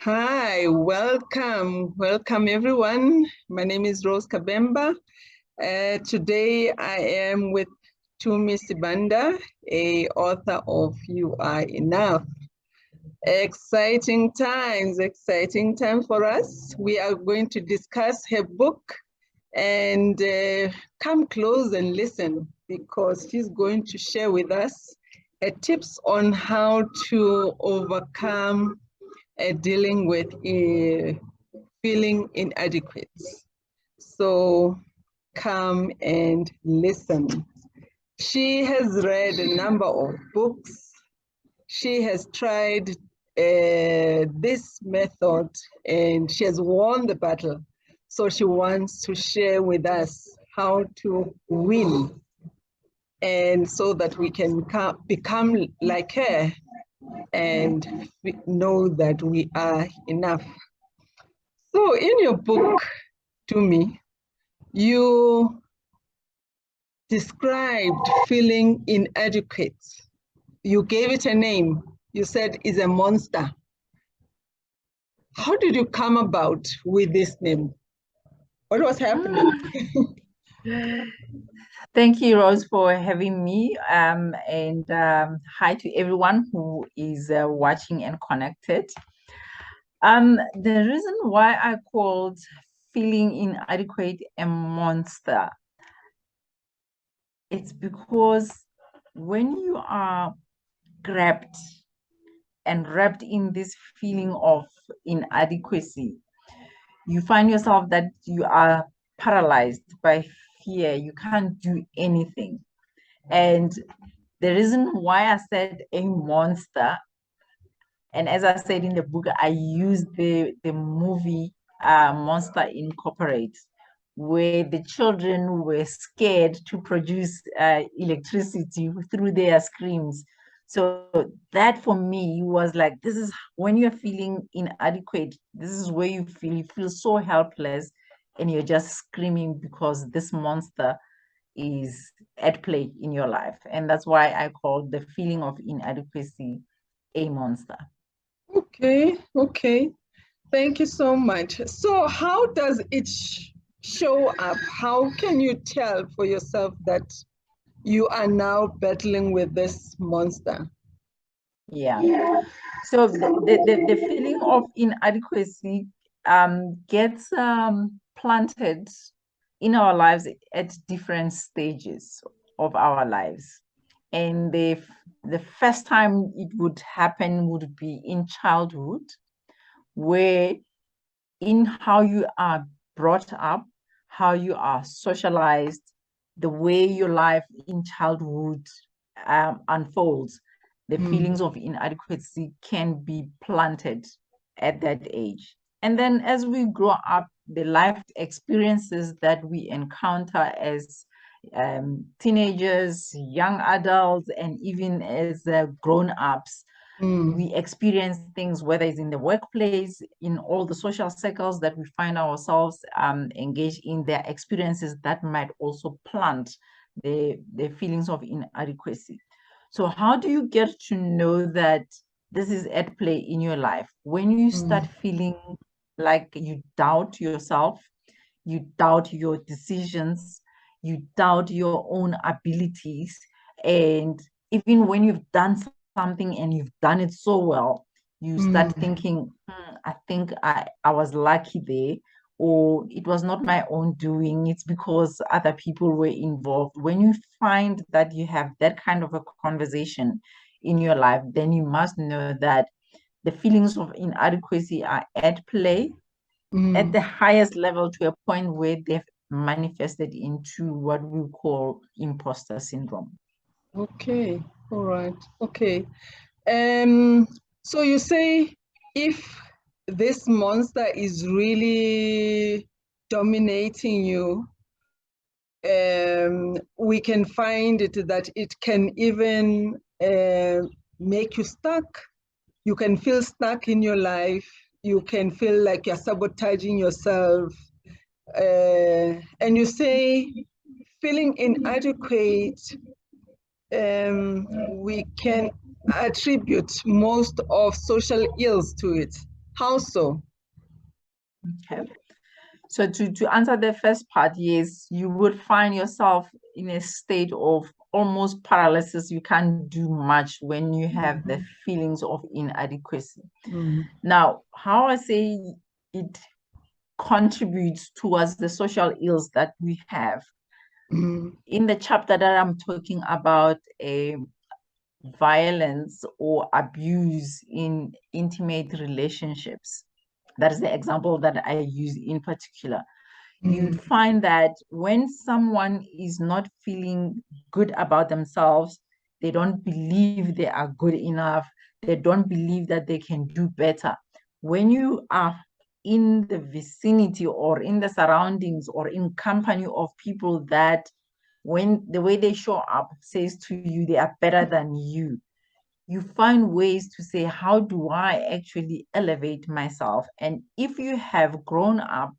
Hi, welcome everyone. My name is Rose Kabemba. Today I am with Tumi Sibanda, a author of You Are Enough. Exciting time for us. We are going to discuss her book and come close and listen because she's going to share with us tips on how to overcome dealing with feeling inadequate. So come and listen. She has read a number of books. She has tried this method and she has won the battle. So she wants to share with us how to win and so that we can become like her and know that we are enough. So in your book, Tumi, you described feeling inadequate. You gave it a name. You said it's a monster. How did you come about with this name? What was happening? Thank you, Rose, for having me. And hi to everyone who is watching and connected. The reason why I called feeling inadequate a monster, it's because when you are grabbed and wrapped in this feeling of inadequacy, you find yourself that you are paralyzed by fear. You can't do anything. And the reason why I said a monster, and as I said in the book, I used the movie Monster Incorporate, where the children were scared to produce electricity through their screams. So that for me was like, this is when you're feeling inadequate, this is where you feel so helpless and you're just screaming because this monster is at play in your life. And that's why I call the feeling of inadequacy a monster. Okay. Thank you so much. So how does it show up? How can you tell for yourself that you are now battling with this monster? Yeah. So the feeling of inadequacy gets planted in our lives at different stages of our lives. And the first time it would happen would be in childhood, where in how you are brought up, how you are socialized, the way your life in childhood unfolds, the feelings of inadequacy can be planted at that age. And then as we grow up, the life experiences that we encounter as teenagers, young adults, and even as grown-ups, we experience things, whether it's in the workplace, in all the social circles that we find ourselves engaged in, their experiences that might also plant the feelings of inadequacy. So how do you get to know that this is at play in your life? When you start feeling like you doubt yourself, you doubt your decisions, you doubt your own abilities, and even when you've done something and you've done it so well, you start thinking, I think I was lucky there, or it was not my own doing, it's because other people were involved. When you find that you have that kind of a conversation in your life, then you must know that the feelings of inadequacy are at play at the highest level to a point where they've manifested into what we call imposter syndrome. Okay, all right. Okay. Um, so you say if this monster is really dominating you, we can find it that it can even make you stuck. You can feel stuck in your life. You can feel like you're sabotaging yourself. And you say feeling inadequate, we can attribute most of social ills to it. How so? Okay. So to answer the first part, yes, you would find yourself in a state of almost paralysis. You can't do much when you have the feelings of inadequacy. Now, how I say it contributes towards the social ills that we have. In the chapter that I'm talking about, violence or abuse in intimate relationships, that is the example that I use in particular. You'd find that when someone is not feeling good about themselves, they don't believe they are good enough, they don't believe that they can do better. When you are in the vicinity or in the surroundings or in company of people that when the way they show up says to you they are better than you find ways to say, how do I actually elevate myself? And if you have grown up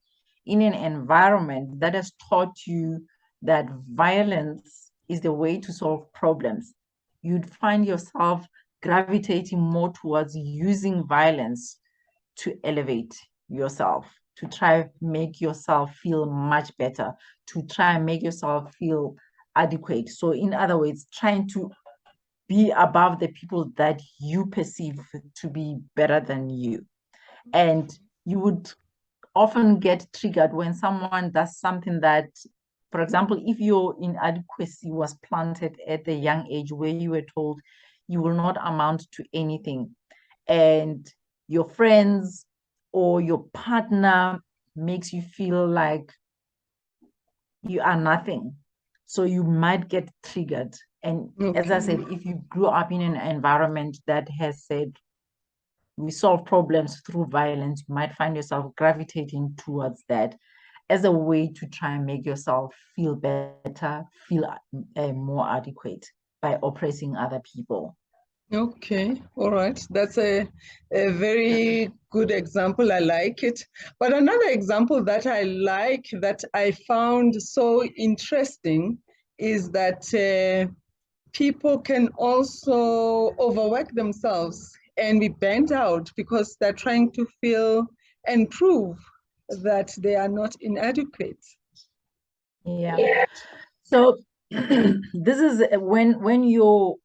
in an environment that has taught you that violence is the way to solve problems, you'd find yourself gravitating more towards using violence to elevate yourself, to try make yourself feel much better, to try and make yourself feel adequate. So in other words, trying to be above the people that you perceive to be better than you. And you would often get triggered when someone does something that, for example, if your inadequacy was planted at a young age where you were told you will not amount to anything, and your friends or your partner makes you feel like you are nothing. So you might get triggered. And as I said, if you grew up in an environment that has said we solve problems through violence, you might find yourself gravitating towards that as a way to try and make yourself feel better, feel more adequate by oppressing other people. Okay, all right. That's a very good example. I like it. But another example that I like that I found so interesting is that people can also overwork themselves and be burnt out because they're trying to feel and prove that they are not inadequate. Yeah. So this is when your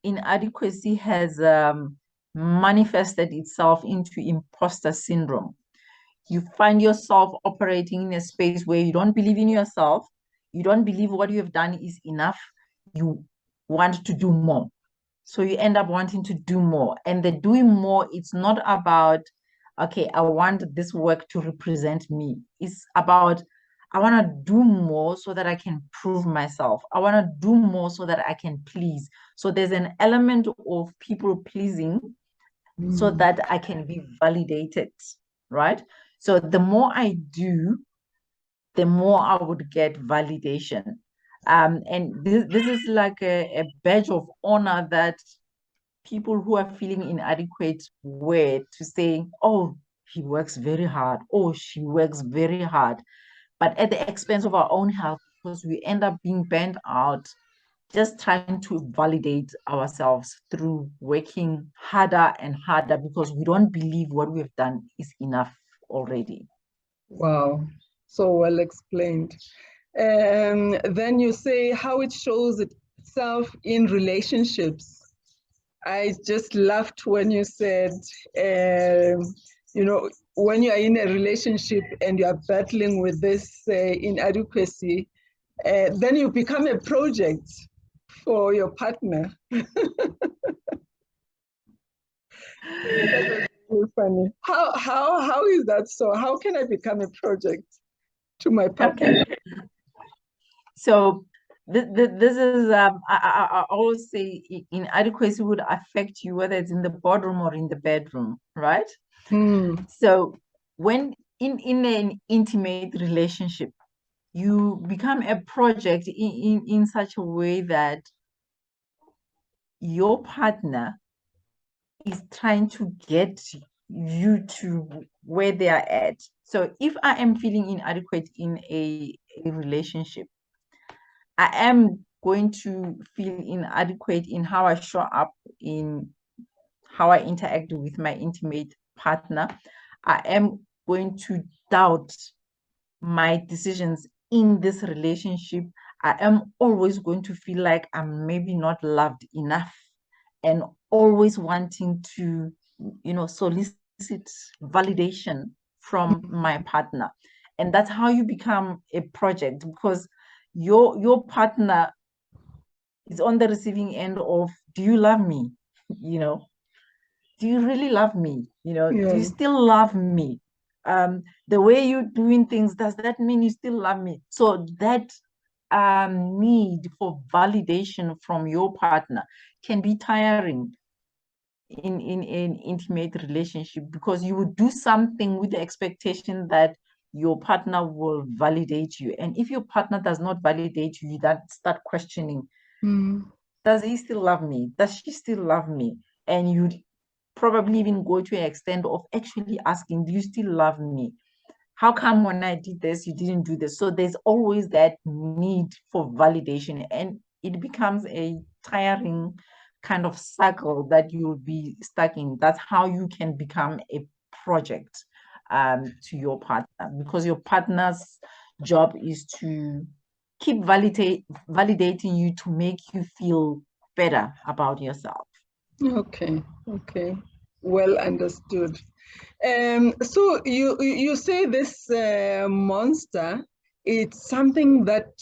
inadequacy has manifested itself into imposter syndrome. You find yourself operating in a space where you don't believe in yourself, you don't believe what you have done is enough, you want to do more. So you end up wanting to do more. And the doing more, it's not about, okay, I want this work to represent me. It's about, I want to do more so that I can prove myself. I want to do more so that I can please. So there's an element of people pleasing so that I can be validated, right? So the more I do, the more I would get validation. And this is like a badge of honor that people who are feeling inadequate wear to say, oh, he works very hard, oh, she works very hard, but at the expense of our own health, because we end up being burnt out just trying to validate ourselves through working harder and harder because we don't believe what we have done is enough already. Wow, so well explained. Then you say how it shows itself in relationships. I just laughed when you said, when you are in a relationship and you are battling with this inadequacy, then you become a project for your partner. That was funny. How is that so? How can I become a project to my partner? Okay. So this is I always say inadequacy would affect you whether it's in the boardroom or in the bedroom, right? So when in an intimate relationship, you become a project in such a way that your partner is trying to get you to where they are at. So if I am feeling inadequate in a relationship, I am going to feel inadequate in how I show up, in how I interact with my intimate partner, I am going to doubt my decisions in this relationship. I am always going to feel like I'm maybe not loved enough, and always wanting to, solicit validation from my partner. And that's how you become a project, because your partner is on the receiving end of, do you love me? Do you really love me? Do you still love me? The way you're doing things, does that mean you still love me? So that need for validation from your partner can be tiring in an intimate relationship, because you would do something with the expectation that your partner will validate you. And if your partner does not validate you, that start questioning, does he still love me? Does she still love me? And you'd probably even go to an extent of actually asking, do you still love me? How come when I did this, you didn't do this? So there's always that need for validation, and it becomes a tiring kind of cycle that you'll be stuck in. That's how you can become a project to your partner, because your partner's job is to keep validating you to make you feel better about yourself. Okay, well understood. So you say this monster, it's something that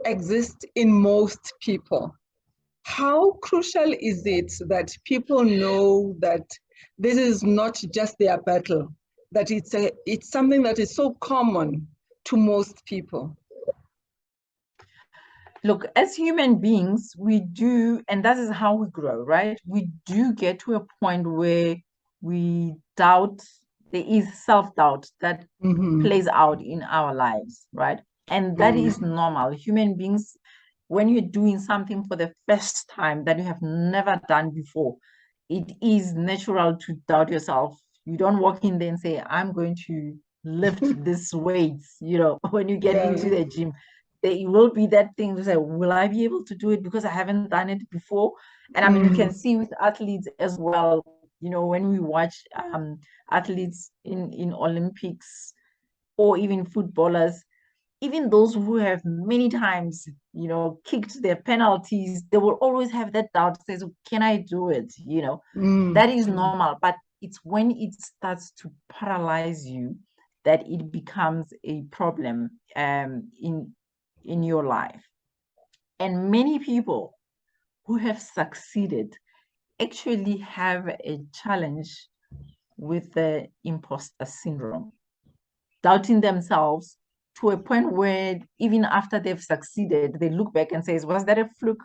exists in most people. How crucial is it that people know that this is not just their battle, that it's something that is so common to most people? Look, as human beings, we do, and that is how we grow, right? We do get to a point where we doubt, there is self-doubt that plays out in our lives, right? And that is normal. Human beings, when you're doing something for the first time that you have never done before, it is natural to doubt yourself. You don't walk in there and say, I'm going to lift this weights, when you get into the gym. There will be that thing to say, will I be able to do it because I haven't done it before? And I mean, you can see with athletes as well, when we watch athletes in Olympics, or even footballers, even those who have many times, kicked their penalties, they will always have that doubt, says, can I do it? That is normal, but it's when it starts to paralyze you that it becomes a problem in your life. And many people who have succeeded actually have a challenge with the imposter syndrome, doubting themselves to a point where even after they've succeeded, they look back and say, was that a fluke?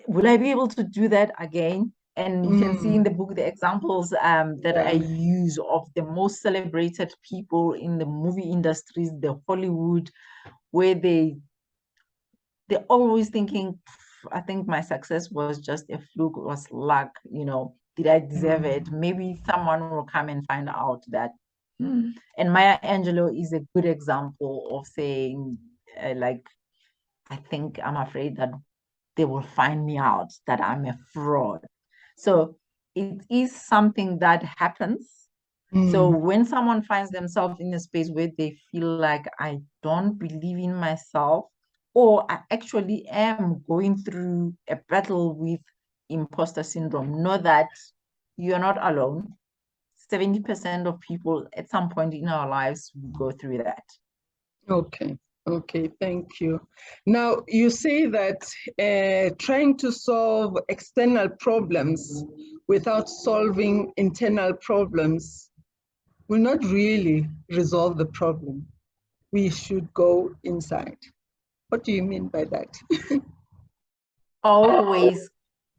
Will I be able to do that again? And you can see in the book the examples that I use of the most celebrated people in the movie industries, the Hollywood, where they're always thinking, I think my success was just a fluke, was luck, did I deserve it? Maybe someone will come and find out that. And Maya Angelou is a good example of saying, I think I'm afraid that they will find me out, that I'm a fraud. So it is something that happens. So when someone finds themselves in a space where they feel like, I don't believe in myself, or I actually am going through a battle with imposter syndrome, know that you're not alone. 70% of people at some point in our lives go through that. Okay, thank you. Now, you say that trying to solve external problems without solving internal problems will not really resolve the problem. We should go inside. What do you mean by that? Always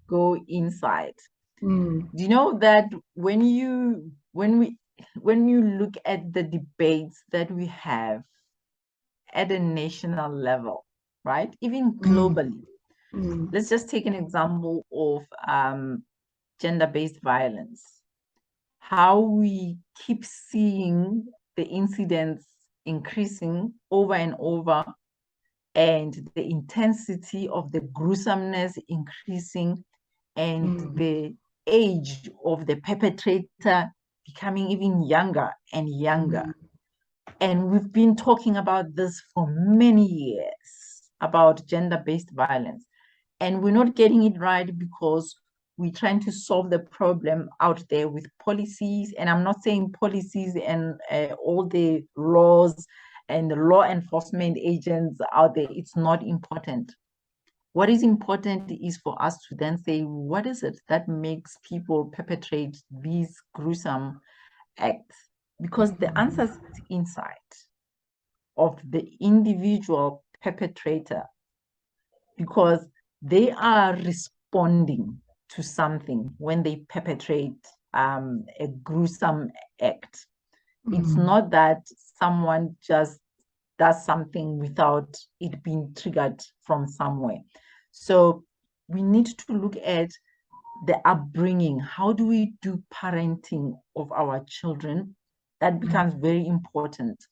go inside. Do you know that when you look at the debates that we have at a national level, right? Even globally. Let's just take an example of gender-based violence. How we keep seeing the incidents increasing over and over, and the intensity of the gruesomeness increasing, and the age of the perpetrator becoming even younger and younger. And we've been talking about this for many years, about gender-based violence. And we're not getting it right because we're trying to solve the problem out there with policies. And I'm not saying policies and all the laws and the law enforcement agents out there, it's not important. What is important is for us to then say, what is it that makes people perpetrate these gruesome acts? Because the answer is inside of the individual perpetrator, because they are responding to something when they perpetrate a gruesome act. It's not that someone just does something without it being triggered from somewhere. So we need to look at the upbringing. How do we do parenting of our children? That becomes very important.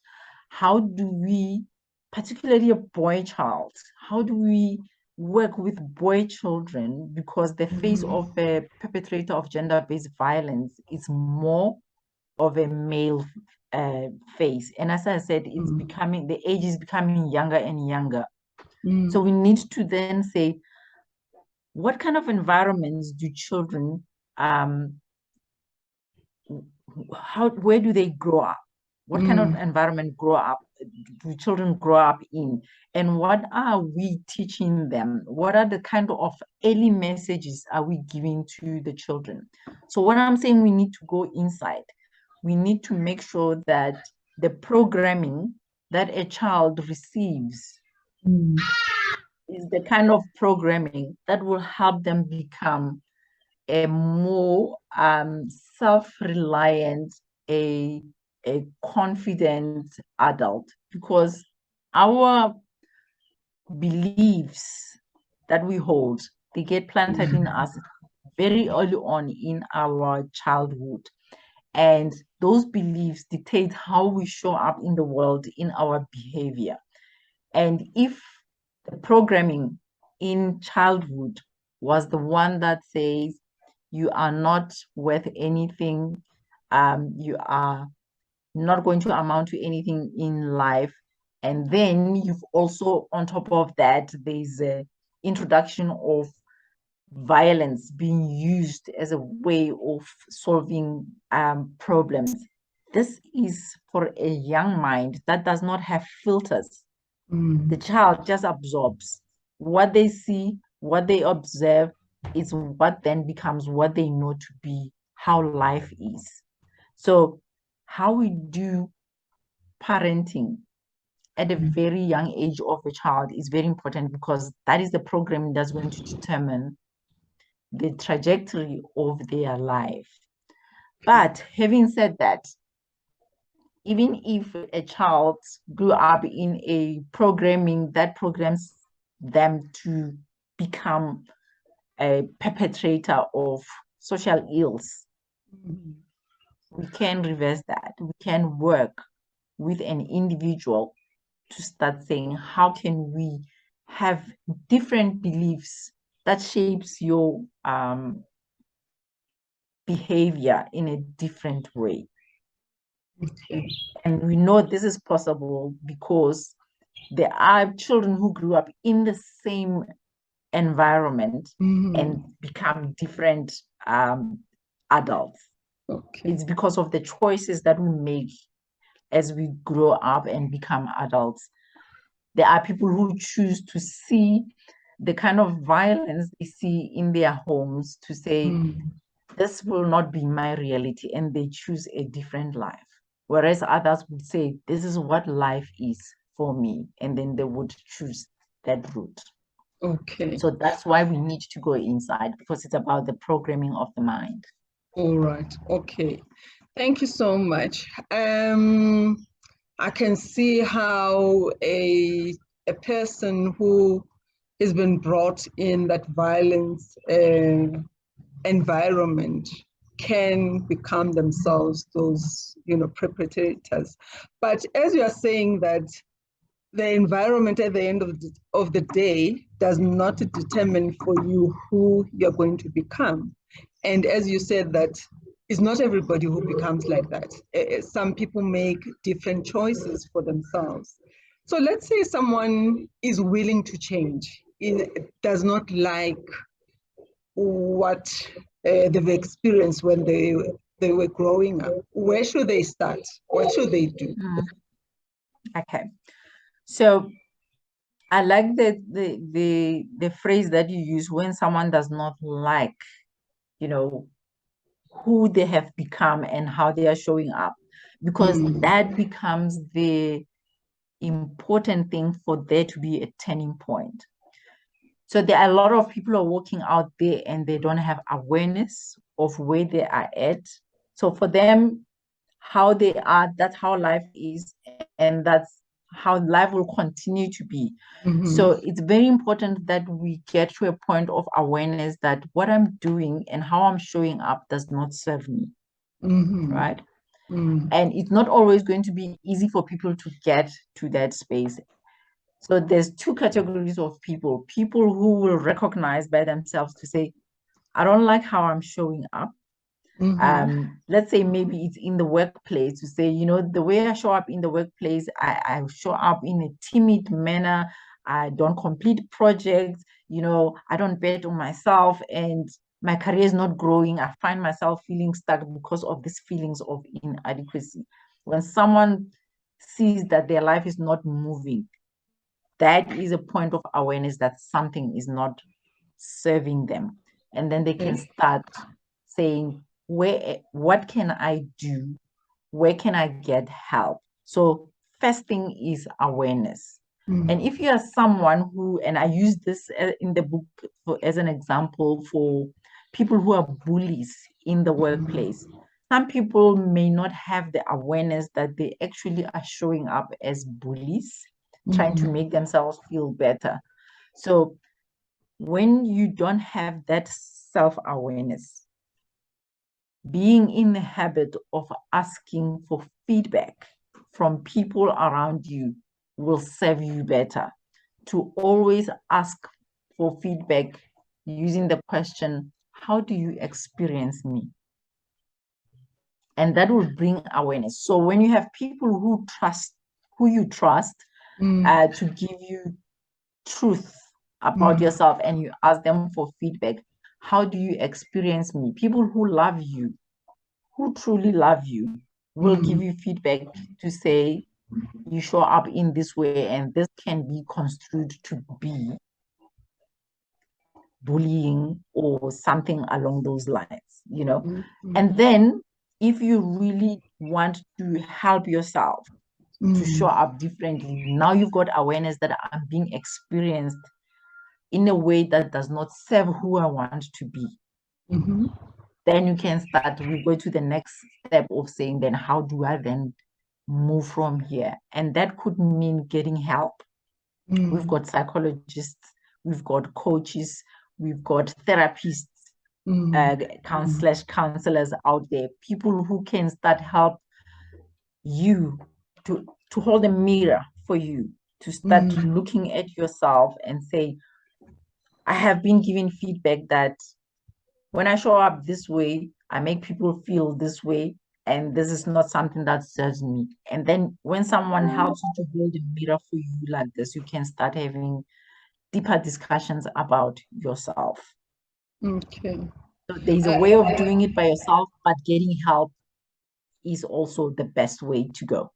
How do we, particularly a boy child, how do we work with boy children? Because the face of a perpetrator of gender-based violence is more of a male face. And as I said, it's becoming, the age is becoming younger and younger. So we need to then say, what kind of environments do children, where do they grow up? What kind of environment do children grow up in? And what are we teaching them? What are the kind of early messages are we giving to the children? So what I'm saying, we need to go inside. We need to make sure that the programming that a child receives is the kind of programming that will help them become a more self-reliant, a confident adult, because our beliefs that we hold, they get planted in us very early on in our childhood. And those beliefs dictate how we show up in the world, in our behavior. And if the programming in childhood was the one that says, you are not worth anything, you are not going to amount to anything in life. And then you've also, on top of that, there's an introduction of violence being used as a way of solving problems. This is for a young mind that does not have filters. The child just absorbs what they see, what they observe, is what then becomes what they know to be how life is. So how we do parenting at a very young age of a child is very important, because that is the programming that's going to determine the trajectory of their life. But having said that, even if a child grew up in a programming that programs them to become a perpetrator of social ills, we can reverse that. We can work with an individual to start saying, how can we have different beliefs that shapes your behavior in a different way? Okay. And we know this is possible because there are children who grew up in the same environment and become different adults. Okay. It's because of the choices that we make as we grow up and become adults. There are people who choose to see the kind of violence they see in their homes to say, this will not be my reality, and they choose a different life. Whereas others would say, this is what life is for me, and then they would choose that route. Okay. So that's why we need to go inside, because it's about the programming of the mind. All right. Okay. Thank you so much. I can see how a person who has been brought in that violence environment can become themselves those, perpetrators. But as you are saying that the environment at the end of the day does not determine for you who you're going to become. And as you said, that it's not everybody who becomes like that. Some people make different choices for themselves. So let's say someone is willing to change, does not like what they've experienced when they were growing up. Where should they start? What should they do? Okay. So I like the phrase that you use, when someone does not like, who they have become and how they are showing up, because that becomes the important thing for there to be a turning point. So there are a lot of people who are walking out there and they don't have awareness of where they are at. So for them, how they are, that's how life is, and that's how life will continue to be. So it's very important that we get to a point of awareness that what I'm doing and how I'm showing up does not serve me, right? And it's not always going to be easy for people to get to that space. So there's two categories of people who will recognize by themselves to say, I don't like how I'm showing up. Let's say maybe it's in the workplace, to say, the way I show up in the workplace, I show up in a timid manner. I don't complete projects, I don't bet on myself, and my career is not growing. I find myself feeling stuck because of these feelings of inadequacy. When someone sees that their life is not moving, that is a point of awareness that something is not serving them. And then they can start saying, what can I do? Where can I get help? So first thing is awareness. And if you are someone who, and I use this in the book as an example for people who are bullies in the workplace, some people may not have the awareness that they actually are showing up as bullies, trying to make themselves feel better. So when you don't have that self-awareness, being in the habit of asking for feedback from people around you will serve you better. To always ask for feedback using the question, how do you experience me? And that will bring awareness. So when you have people who you trust to give you truth about yourself, and you ask them for feedback, how do you experience me? People who love you, who truly love you, will give you feedback to say, you show up in this way, and this can be construed to be bullying or something along those lines, And then if you really want to help yourself to show up differently, now you've got awareness that I'm being experienced in a way that does not serve who I want to be. Then you can start, we go to the next step of saying, then how do I then move from here? And that could mean getting help. We've got psychologists, we've got coaches, we've got therapists, counselors out there, people who can start help you to hold a mirror for you, to start looking at yourself and say, I have been given feedback that when I show up this way, I make people feel this way, and this is not something that serves me. And then when someone helps you to hold a mirror for you like this, you can start having deeper discussions about yourself. Okay. So there's a way of doing it by yourself, but getting help is also the best way to go.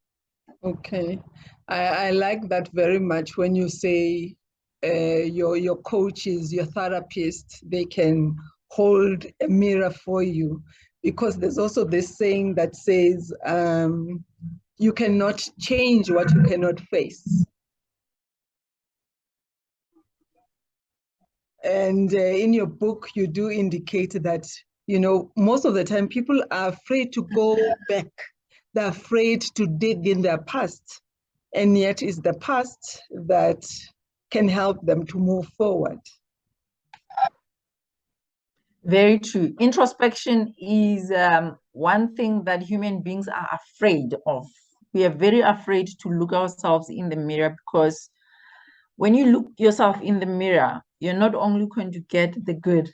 Okay. I like that very much when you say your coaches, your therapists, they can hold a mirror for you, because there's also this saying that says you cannot change what you cannot face. And in your book, you do indicate that, most of the time people are afraid to go back. They're afraid to dig in their past. And yet it's the past that can help them to move forward. Very true. Introspection is one thing that human beings are afraid of. We are very afraid to look ourselves in the mirror, because when you look yourself in the mirror, you're not only going to get the good,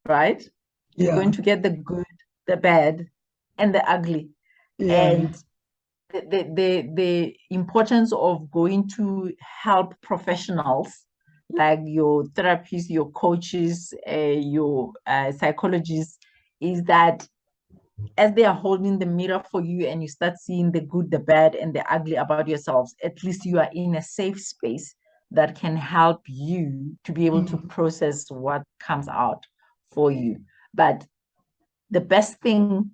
right? You're Yeah. going to get the good, the bad, and the ugly. Yeah. And the importance of going to help professionals like your therapists, your coaches, your psychologists, is that as they are holding the mirror for you and you start seeing the good, the bad, and the ugly about yourselves, at least you are in a safe space that can help you to be able to process what comes out for you. But the best thing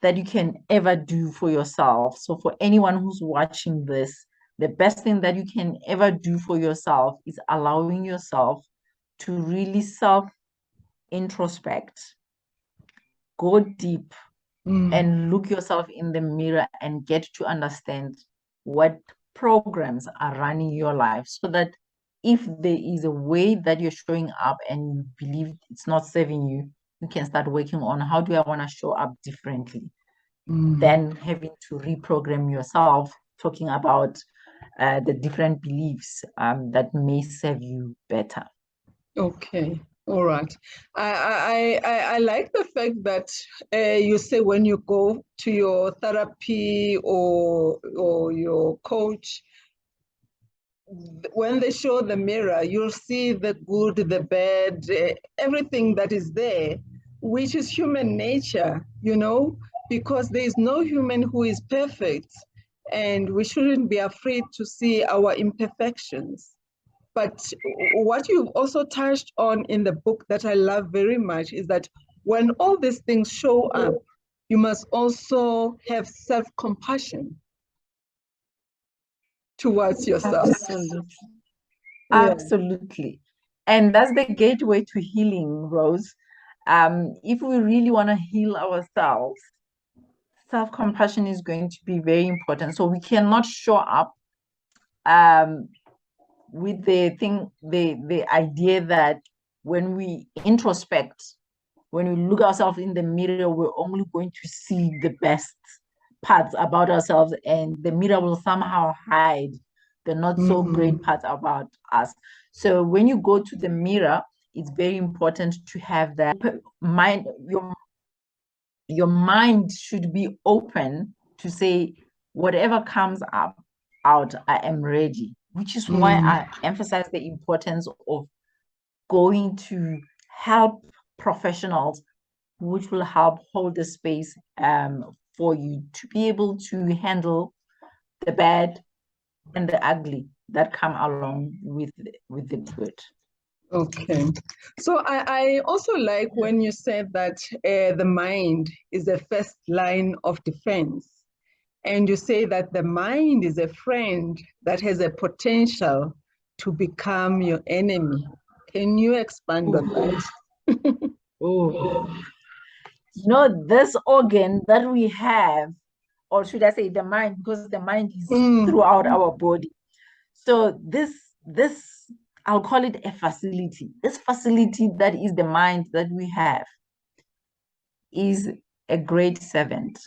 that you can ever do for yourself, so for anyone who's watching this, the best thing that you can ever do for yourself is allowing yourself to really self introspect, go deep, and look yourself in the mirror and get to understand what programs are running your life, so that if there is a way that you're showing up and you believe it's not serving you, you can start working on how do I want to show up differently than having to reprogram yourself, talking about the different beliefs that may serve you better. Okay. All right. I like the fact that you say when you go to your therapy or your coach, when they show the mirror, you'll see the good, the bad, everything that is there, which is human nature, because there is no human who is perfect, and we shouldn't be afraid to see our imperfections. But what you've also touched on in the book that I love very much is that when all these things show up, you must also have self-compassion towards yourself. Absolutely. Yeah. Absolutely. And that's the gateway to healing, Rose. If we really want to heal ourselves, self-compassion is going to be very important. So we cannot show up um, with the idea that when we introspect, when we look ourselves in the mirror, we're only going to see the best parts about ourselves, and the mirror will somehow hide the not so great parts about us. So when you go to the mirror, it's very important to have that mind. Your mind should be open to say, whatever comes up out, I am ready. Which is why I emphasize the importance of going to help professionals, which will help hold the space for you to be able to handle the bad and the ugly that come along with the good. Okay. So I also like when you said that the mind is the first line of defense. And you say that the mind is a friend that has a potential to become your enemy. Can you expand on that? Oh, this organ that we have, or should I say the mind, because the mind is throughout our body. So this I'll call it a facility. This facility that is the mind that we have is a great servant,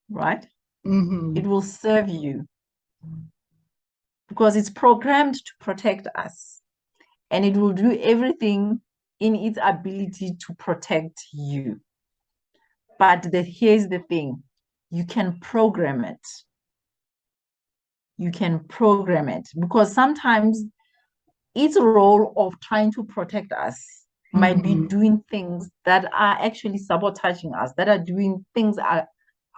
right? It will serve you because it's programmed to protect us, and it will do everything in its ability to protect you. But here's the thing, you can program it. You can program it because sometimes its role of trying to protect us might be doing things that are actually sabotaging us, that are doing things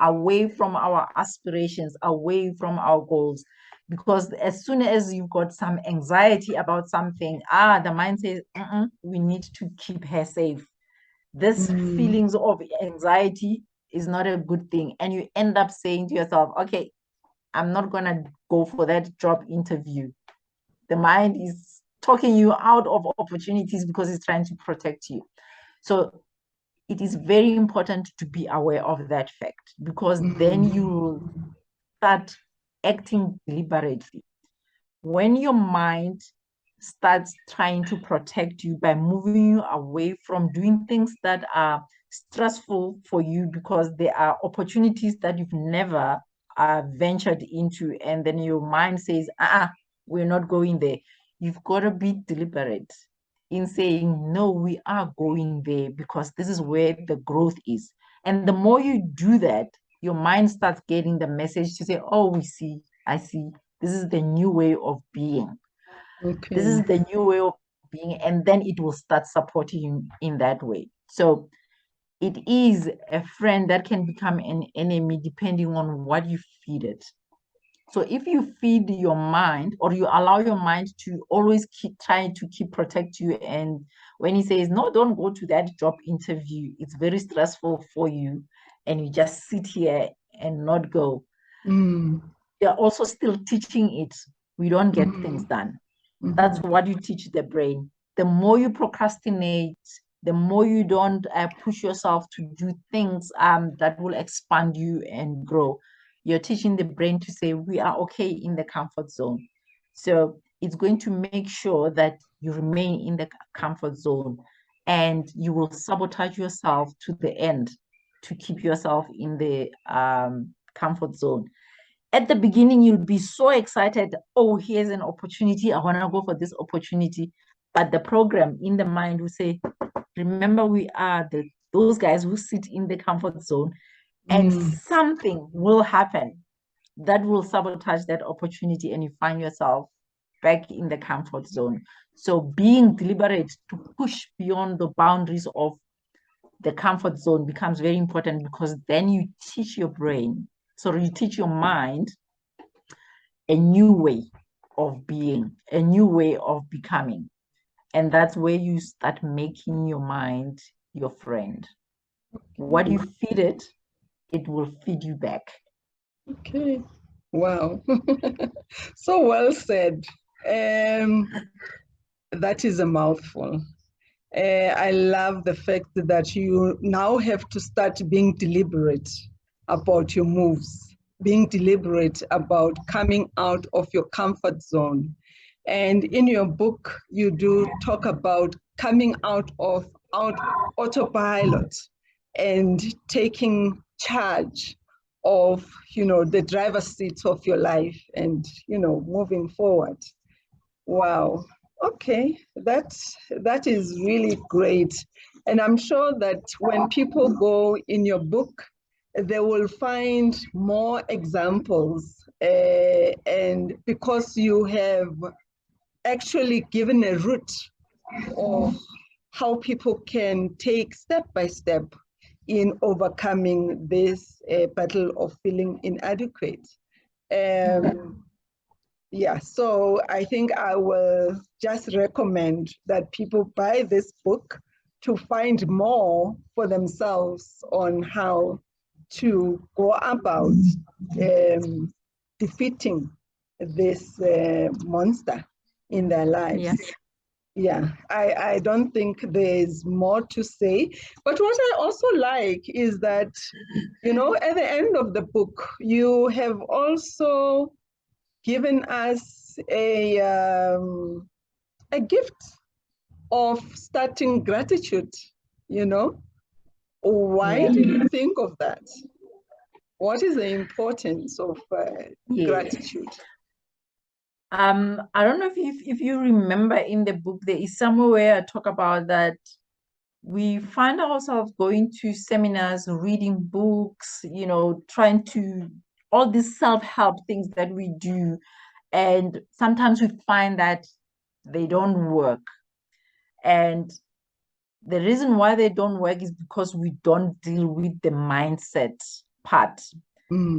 away from our aspirations, away from our goals. Because as soon as you've got some anxiety about something, the mind says, we need to keep her safe. This feelings of anxiety is not a good thing. And you end up saying to yourself, okay, I'm not going to go for that job interview. The mind is talking you out of opportunities because it's trying to protect you. So it is very important to be aware of that fact, because then you will start acting deliberately. When your mind starts trying to protect you by moving you away from doing things that are stressful for you because there are opportunities that you've never ventured into, and then your mind says, we're not going there. You've got to be deliberate in saying, no, we are going there because this is where the growth is. And the more you do that, your mind starts getting the message to say, oh, we see, I see, this is the new way of being. Okay. This is the new way of being. And then it will start supporting you in that way. So it is a friend that can become an enemy depending on what you feed it. So if you feed your mind, or you allow your mind to always keep trying to protect you, and when he says, no, don't go to that job interview, it's very stressful for you, and you just sit here and not go, you're also still teaching it. We don't get things done. That's what you teach the brain. The more you procrastinate, the more you don't push yourself to do things that will expand you and grow. You're teaching the brain to say, we are okay in the comfort zone. So it's going to make sure that you remain in the comfort zone, and you will sabotage yourself to the end to keep yourself in the comfort zone. At the beginning, you'll be so excited. Oh, here's an opportunity. I want to go for this opportunity. But the program in the mind will say, remember, we are those guys who sit in the comfort zone, and something will happen that will sabotage that opportunity, and you find yourself back in the comfort zone. So being deliberate to push beyond the boundaries of the comfort zone becomes very important, because then you teach your brain, so you teach your mind a new way of being, a new way of becoming. And that's where you start making your mind your friend. What you feed it, it will feed you back. Okay. Wow. So well said. That is a mouthful. I love the fact that you now have to start being deliberate about your moves, being deliberate about coming out of your comfort zone. And in your book, you do talk about coming out of autopilot and taking charge of, the driver's seat of your life and, moving forward. Wow. Okay, that is really great. And I'm sure that when people go in your book, they will find more examples. And because you have actually given a route of how people can take step by step in overcoming this battle of feeling inadequate. Yeah, so I think I will just recommend that people buy this book to find more for themselves on how to go about defeating this monster in their lives. Yes. Yeah, I don't think there's more to say. But what I also like is that, at the end of the book, you have also given us a gift of starting gratitude. Why did you think of that? What is the importance of gratitude? I don't know if you remember, in the book, there is somewhere where I talk about that we find ourselves going to seminars, reading books, trying to, all these self-help things that we do. And sometimes we find that they don't work. And the reason why they don't work is because we don't deal with the mindset part.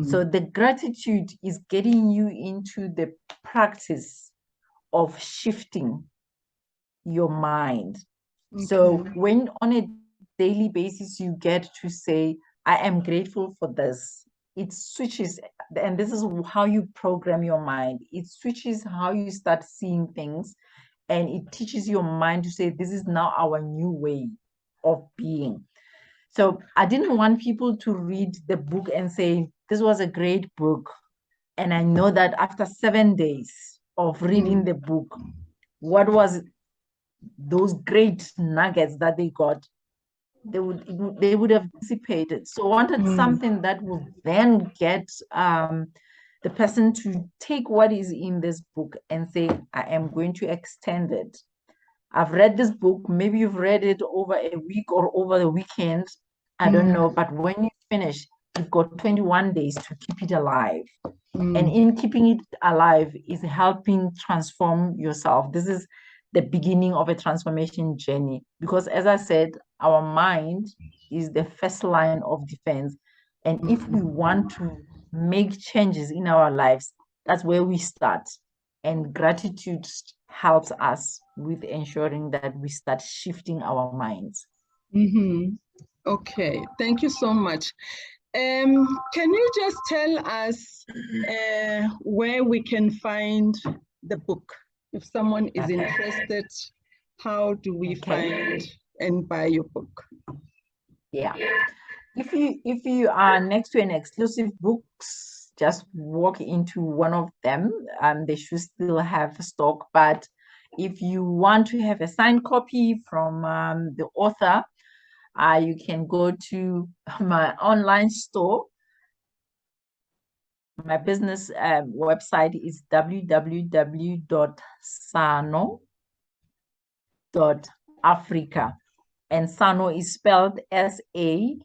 So the gratitude is getting you into the practice of shifting your mind. Okay. So when on a daily basis you get to say, I am grateful for this, it switches, and this is how you program your mind. It switches how you start seeing things, and it teaches your mind to say, this is now our new way of being. So I didn't want people to read the book and say, this was a great book, and I know that after 7 days of reading the book, what was those great nuggets that they got, they would have dissipated. So I wanted something that will then get the person to take what is in this book and say, I am going to extend it. I've read this book. Maybe you've read it over a week or over the weekend. I don't know. But when you finish, you've got 21 days to keep it alive. And in keeping it alive is helping transform yourself. This is the beginning of a transformation journey. Because as I said, our mind is the first line of defense. And if we want to make changes in our lives, that's where we start. And gratitude helps us with ensuring that we start shifting our minds. Okay, thank you so much. Can you just tell us where we can find the book? If someone is interested, how do we find and buy your book? Yeah. If you are next to an exclusive books, just walk into one of them. They should still have stock. But if you want to have a signed copy from the author, you can go to my online store. My business website is www.sano.africa, and Sano is spelled SAHNO.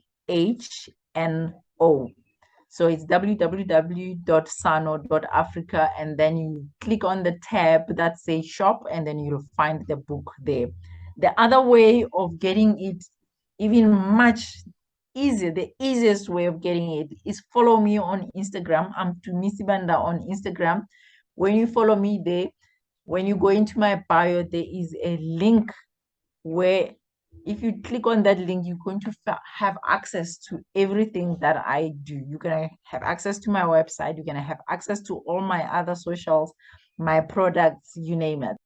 So it's www.sano.africa, and then you click on the tab that says shop, and then you'll find the book there. The other way of getting it even much easier, the easiest way of getting it is follow me on Instagram. I'm Tumi Sibanda on Instagram. When you follow me there, when you go into my bio, there is a link where if you click on that link, you're going to have access to everything that I do. You're going to have access to my website. You're going to have access to all my other socials, my products, you name it.